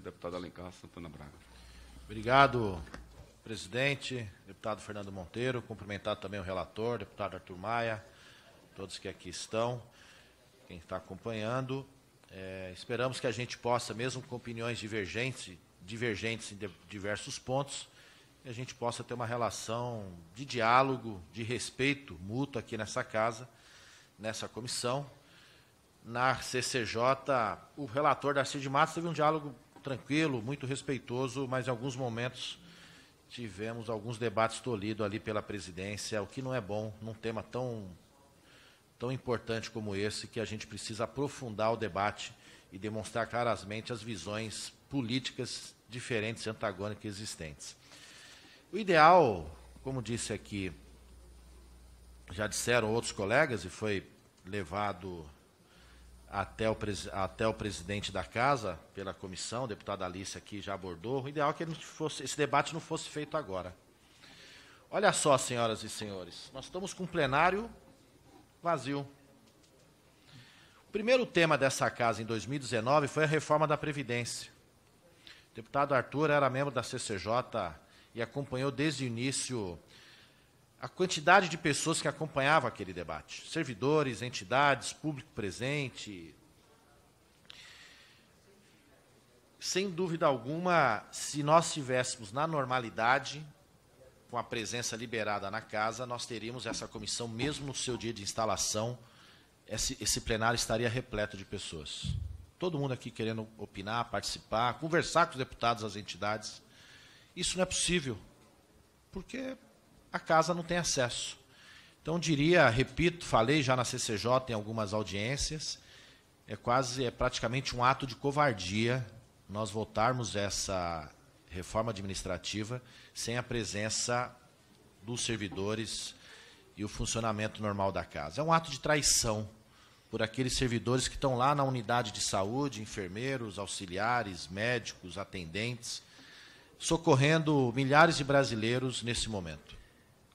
deputado Alencar Santana Braga. Obrigado, presidente, deputado Fernando Monteiro. Cumprimentar também o relator, deputado Arthur Maia, todos que aqui estão, quem está acompanhando. Esperamos que a gente possa, mesmo com opiniões divergentes em diversos pontos, que a gente possa ter uma relação de diálogo, de respeito mútuo aqui nessa casa, nessa comissão. Na CCJ, o relator Darcy de Matos teve um diálogo tranquilo, muito respeitoso, mas em alguns momentos tivemos alguns debates tolhidos ali pela presidência, o que não é bom num tema tão importante como esse, que a gente precisa aprofundar o debate e demonstrar claramente as visões políticas diferentes e antagônicas existentes. O ideal, como disse aqui, já disseram outros colegas, e foi levado até o presidente da casa, pela comissão, o deputado Alice aqui já abordou, o ideal é que esse debate não fosse feito agora. Olha só, senhoras e senhores, nós estamos com um plenário vazio. O primeiro tema dessa casa, em 2019, foi a reforma da Previdência. O deputado Arthur era membro da CCJ e acompanhou desde o início a quantidade de pessoas que acompanhavam aquele debate. Servidores, entidades, público presente. Sem dúvida alguma, se nós estivéssemos na normalidade, com a presença liberada na casa, nós teríamos essa comissão, mesmo no seu dia de instalação, esse plenário estaria repleto de pessoas. Todo mundo aqui querendo opinar, participar, conversar com os deputados das entidades. Isso não é possível, porque a casa não tem acesso. Então, diria, repito, falei já na CCJ em algumas audiências, é praticamente um ato de covardia nós votarmos essa reforma administrativa sem a presença dos servidores e o funcionamento normal da casa. É um ato de traição por aqueles servidores que estão lá na unidade de saúde, enfermeiros, auxiliares, médicos, atendentes, socorrendo milhares de brasileiros nesse momento,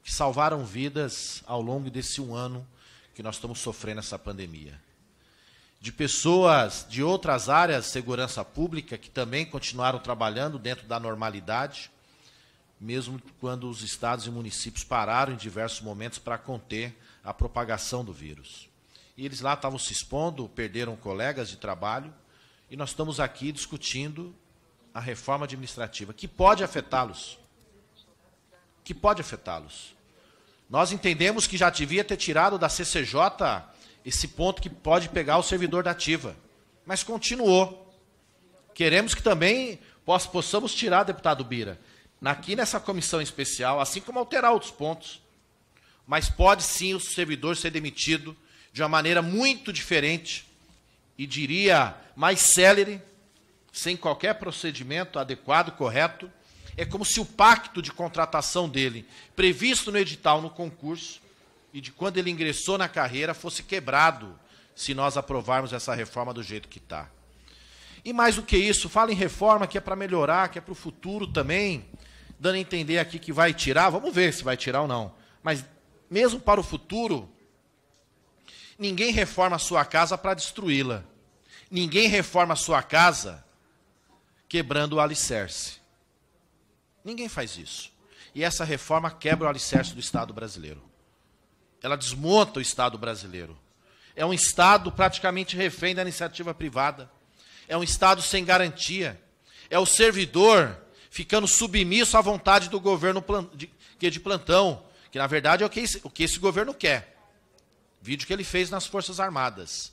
que salvaram vidas ao longo desse um ano que nós estamos sofrendo essa pandemia. De pessoas de outras áreas, segurança pública, que também continuaram trabalhando dentro da normalidade, mesmo quando os estados e municípios pararam em diversos momentos para conter a propagação do vírus. E eles lá estavam se expondo, perderam colegas de trabalho, e nós estamos aqui discutindo a reforma administrativa, que pode afetá-los. Nós entendemos que já devia ter tirado da CCJ esse ponto que pode pegar o servidor da ativa, mas continuou. Queremos que também possamos tirar, deputado Bira, aqui nessa comissão especial, assim como alterar outros pontos, mas pode sim o servidor ser demitido de uma maneira muito diferente e, diria, mais célere, sem qualquer procedimento adequado, correto. É como se o pacto de contratação dele, previsto no edital, no concurso, e de quando ele ingressou na carreira, fosse quebrado se nós aprovarmos essa reforma do jeito que está. E mais do que isso, fala em reforma que é para melhorar, que é para o futuro também, dando a entender aqui que vai tirar, vamos ver se vai tirar ou não, mas mesmo para o futuro, ninguém reforma a sua casa para destruí-la. Ninguém reforma a sua casa quebrando o alicerce. Ninguém faz isso. E essa reforma quebra o alicerce do Estado brasileiro. Ela desmonta o Estado brasileiro. É um Estado praticamente refém da iniciativa privada. É um Estado sem garantia. É o servidor ficando submisso à vontade do governo de plantão, que na verdade é o que esse governo quer. Vídeo que ele fez nas Forças Armadas.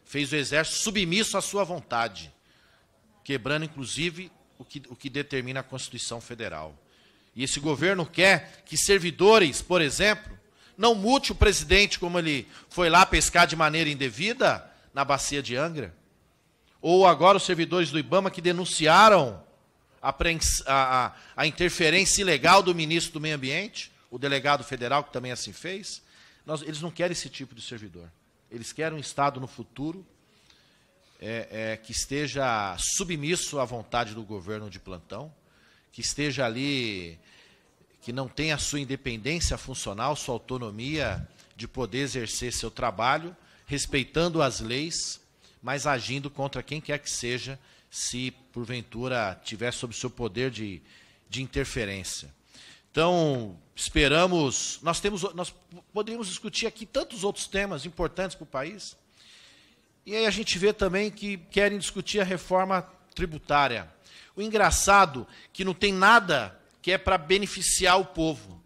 Fez o Exército submisso à sua vontade, quebrando, inclusive, o que determina a Constituição Federal. E esse governo quer que servidores, por exemplo, não multe o presidente como ele foi lá pescar de maneira indevida na bacia de Angra. Ou agora os servidores do IBAMA que denunciaram a interferência ilegal do ministro do Meio Ambiente, o delegado federal que também assim fez. Eles não querem esse tipo de servidor. Eles querem um Estado no futuro que esteja submisso à vontade do governo de plantão, que esteja ali, que não tenha a sua independência funcional, sua autonomia de poder exercer seu trabalho, respeitando as leis, mas agindo contra quem quer que seja, se porventura tiver sob seu poder de interferência. Então, esperamos, nós poderíamos discutir aqui tantos outros temas importantes para o país, e aí a gente vê também que querem discutir a reforma tributária. O engraçado é que não tem nada que é para beneficiar o povo.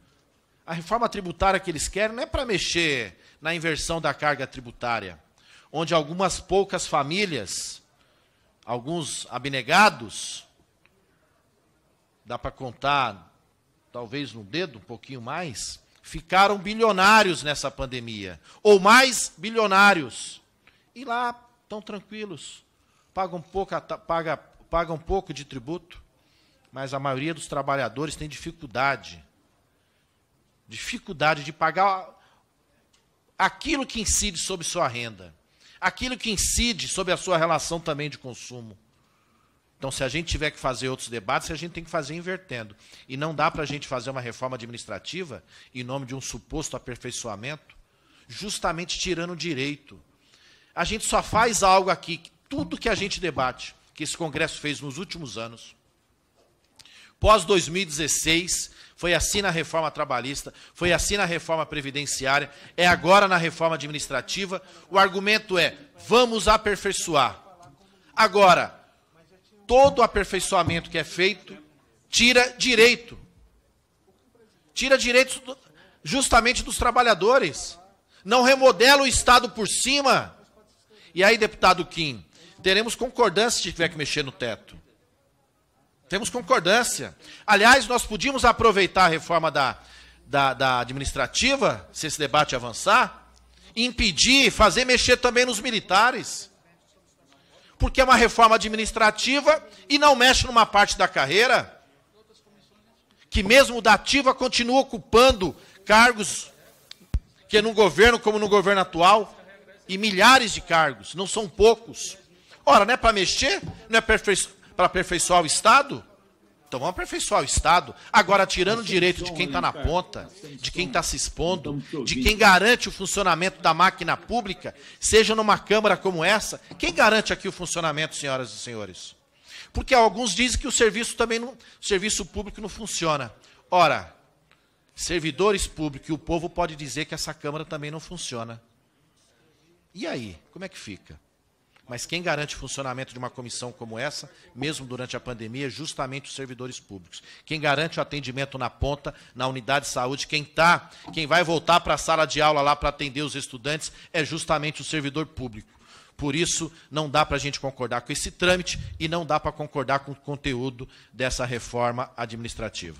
A reforma tributária que eles querem não é para mexer na inversão da carga tributária, onde algumas poucas famílias, alguns abnegados, dá para contar talvez no dedo, um pouquinho mais, ficaram bilionários nessa pandemia, ou mais bilionários. E lá estão tranquilos, pagam um pouco de tributo, mas a maioria dos trabalhadores tem dificuldade de pagar aquilo que incide sobre sua renda, aquilo que incide sobre a sua relação também de consumo. Então, se a gente tiver que fazer outros debates, a gente tem que fazer invertendo. E não dá para a gente fazer uma reforma administrativa, em nome de um suposto aperfeiçoamento, justamente tirando o direito. A gente só faz algo aqui, tudo que a gente debate, que esse Congresso fez nos últimos anos, pós-2016, foi assim na reforma trabalhista, foi assim na reforma previdenciária, é agora na reforma administrativa. O argumento é, vamos aperfeiçoar. Agora, todo aperfeiçoamento que é feito tira direito. Tira direitos justamente dos trabalhadores. Não remodela o Estado por cima. E aí, deputado Kim, teremos concordância se tiver que mexer no teto. Temos concordância. Aliás, nós podíamos aproveitar a reforma da administrativa, se esse debate avançar, e impedir, fazer mexer também nos militares. Porque é uma reforma administrativa e não mexe numa parte da carreira, que mesmo da ativa continua ocupando cargos que no governo, como no governo atual, e milhares de cargos, não são poucos. Ora, não é para mexer? Não é para aperfeiçoar o Estado? Então vamos aperfeiçoar o Estado. Agora, tirando o direito de quem está na ponta, de quem está se expondo, de quem garante o funcionamento da máquina pública, seja numa Câmara como essa, quem garante aqui o funcionamento, senhoras e senhores? Porque alguns dizem que o serviço público não funciona. Ora, servidores públicos e o povo pode dizer que essa Câmara também não funciona. E aí, como é que fica? Mas quem garante o funcionamento de uma comissão como essa, mesmo durante a pandemia, é justamente os servidores públicos. Quem garante o atendimento na ponta, na unidade de saúde, quem vai voltar para a sala de aula lá para atender os estudantes, é justamente o servidor público. Por isso, não dá para a gente concordar com esse trâmite e não dá para concordar com o conteúdo dessa reforma administrativa.